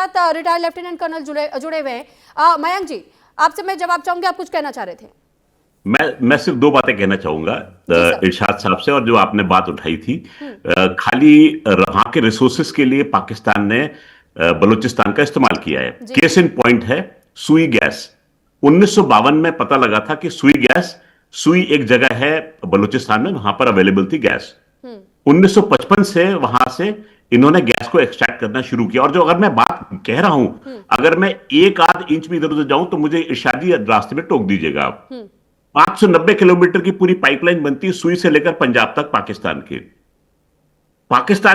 साथ retired lieutenant colonel जुड़े हुए हैं। मयंक जी, आपसे मैं जवाब चाहूंगी, आप कुछ कहना चाह रहे थे। मैं सिर्फ दो बातें कहना चाहूंगा इरशाद साहब से, और जो आपने बात उठाई थी, खाली वहां के रिसोर्सेस के लिए पाकिस्तान ने बलूचिस्तान का इस्तेमाल किया है। केस इन पॉइंट है सुई गैस। 1952 में पता लगा था कि सुई एक जगह है बलूचिस्तान में, वहां पर अवेलेबल थी गैस। 1955 से वहां से इन्होंने गैस को एक्सट्रैक्ट करना शुरू किया। और जो अगर मैं बात कह रहा हूं, अगर मैं एक आध इंच भी इधर उधर जाऊं तो मुझे इरशादी रास्ते में टोक दीजिएगा आप। 590 किलोमीटर की पूरी पाइपलाइन बनती है सुई से लेकर पंजाब तक पाकिस्तान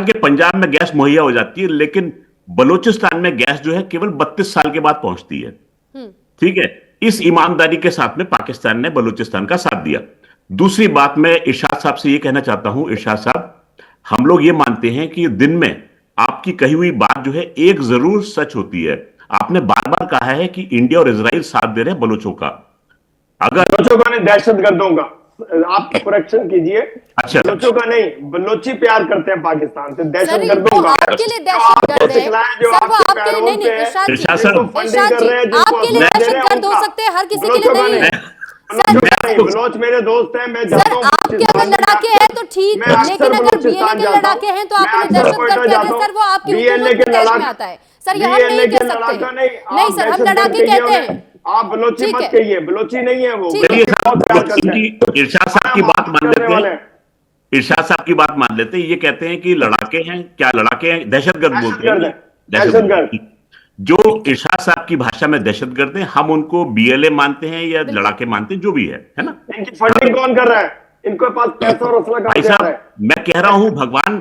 के पंजाब में गैस मुहैया हो जाती है, लेकिन बलूचिस्तान में गैस जो है केवल 32 साल के बाद पहुंचती है। ठीक है, इस ईमानदारी के साथ में पाकिस्तान ने बलूचिस्तान का साथ दिया। दूसरी बात मैं इरशाद साहब से यह कहना चाहता हूं, इरशाद साहब, हम लोग ये मानते हैं कि दिन में आपकी कही हुई बात जो है एक जरूर सच होती है। आपने बार बार कहा है कि इंडिया और इजराइल साथ दे रहे हैं बलूचों का। अगर बलोचों का नहीं, दहशतगर्दों का। आप करेक्शन कीजिए। अच्छा, बलोचों का नहीं, बलोची प्यार करते हैं पाकिस्तान से, दहशतगर्दों का। आपके लिए दहशतगर्द है जो आपके नहीं, नहीं, इरशाद जी, आपके लिए दहशतगर्द हो सकते हैं, हर किसी के लिए नहीं। बलोच मेरे दोस्त हैं, मैं सर आपके अगर लड़ाके हैं तो ठीक है, लेकिन अगर बीएलए के लड़ाके हैं तो आप उन्हें दहशतगर्द कहते हैं। सर वो आपकी हुकूमत के तहत में आता है। सर ये हम नहीं कह सकते। नहीं सर, हम लड़ाके कहते हैं। आप बलोची मत कहिए, बलोची नहीं है वो। इरशाद साहब की बात मान लेते हैं, इरशाद साहब की बात मान लेते हैं। ये कहते हैं कि लड़ाके हैं, क्या लड़ाके हैं, दहशतगर्द बोलते हैं, दहशतगर्द। जो इरशाद साहब की भाषा में दहशतगर्द हैं, हम उनको बीएलए मानते हैं या लड़ाके मानते हैं, जो भी है ना। इनकी फंडिंग कौन कर रहा है? इनके पास पैसा और असला कहां से आ रहा है? मैं कह रहा हूं भगवान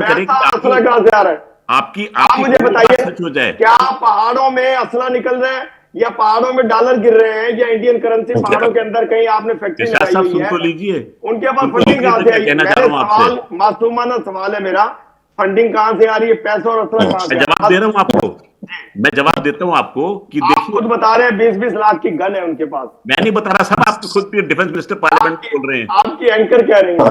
करे कि असला कहां से आ रहा है? आपकी मुझे बताइए, सच हो जाए। क्या पहाड़ों में असला निकल रहा है या पहाड़ों में डॉलर गिर रहे हैं या इंडियन करेंसी पहाड़ों के अंदर कहीं आपने फैक्ट्री लगाई हुई है? सुन तो लीजिए, उनके पास फंडिंग कहां से आई? सवाल मासूमाना सवाल है मेरा, फंडिंग कहां से आ रही है, पैसा और असला कहां से? जवाब दे रहा हूं आपको, मैं जवाब देता हूं आपको कि देखिए, खुद बता रहे हैं 20-20 लाख की गन है उनके पास। मैं नहीं बता रहा साहब, आप खुद डिफेंस मिनिस्टर पार्लियामेंट बोल रहे हैं। आपकी एंकर कह रही है।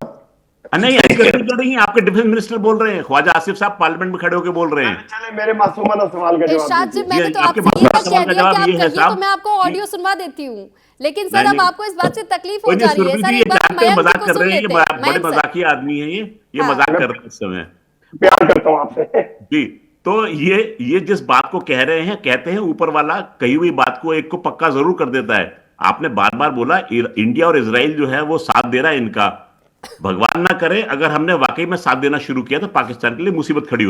नहीं, एंकर नहीं कर रही हैं, आपके डिफेंस मिनिस्टर बोल रहे हैं। ख्वाजा आसिफ साहब पार्लियामेंट में खड़े होकर बोल रहे हैं। चले मेरे मासूमाना सवाल का जवाब इरशाद जी, मैंने तो आपसे ये कह दिया कि आप कहिए तो मैं आपको ऑडियो सुनवा देती हूँ, लेकिन सर अब आपको इस बात से तकलीफ हो जा रही है। सर एक बार मजाक कर रहे हैं, बड़े मजाकिया आदमी है ये मजाक कर रहे हैं इस समय। प्यार करता हूँ आपसे जी। तो ये जिस बात को कह रहे हैं, कहते हैं ऊपर वाला कही हुई बात को एक को पक्का जरूर कर देता है। आपने बार बार बोला इंडिया और इजराइल जो है वो साथ दे रहा है इनका। भगवान ना करे अगर हमने वाकई में साथ देना शुरू किया तो पाकिस्तान के लिए मुसीबत खड़ी हो